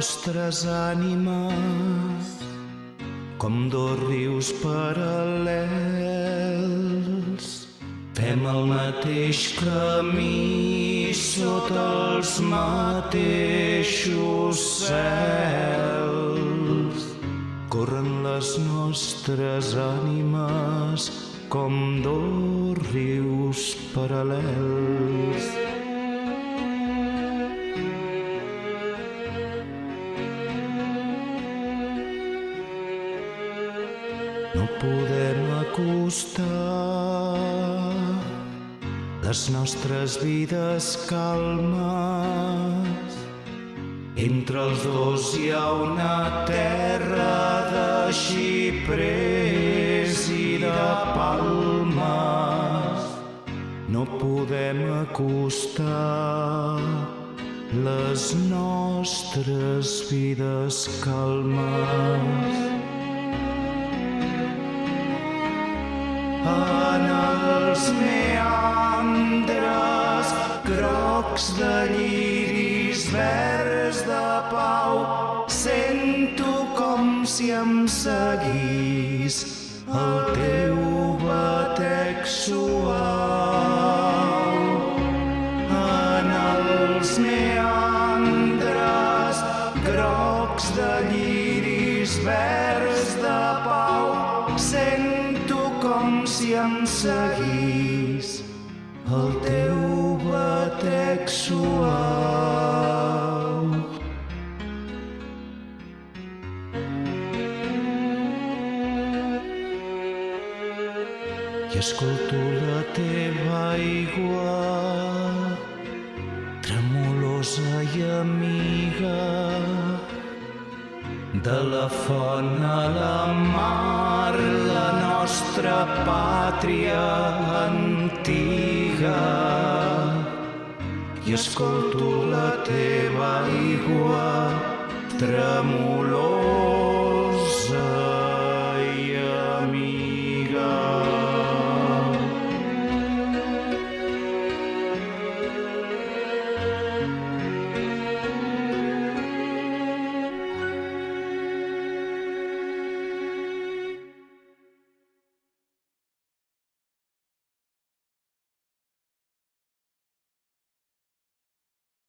nostres ànimes com dos rius paral·lels. Fem el mateix camí sota els mateixos cels. Corren les nostres ànimes com dos rius paral·lels. No podem acostar les nostres vides calmes. Entre els dos hi ha una terra de xiprers i de palmes. No podem acostar les nostres vides calmes. En els meandres grocs de lliris verds de pau sento com si em seguís el teu batec suau. En els meandres grocs de lliris verds de pau sento com si em seguís el teu batec suau. I escolto la teva aigua, tremolosa i amiga, de la font a la mar, la nostra pàtria antiga. I escolto la teva aigua tremolosa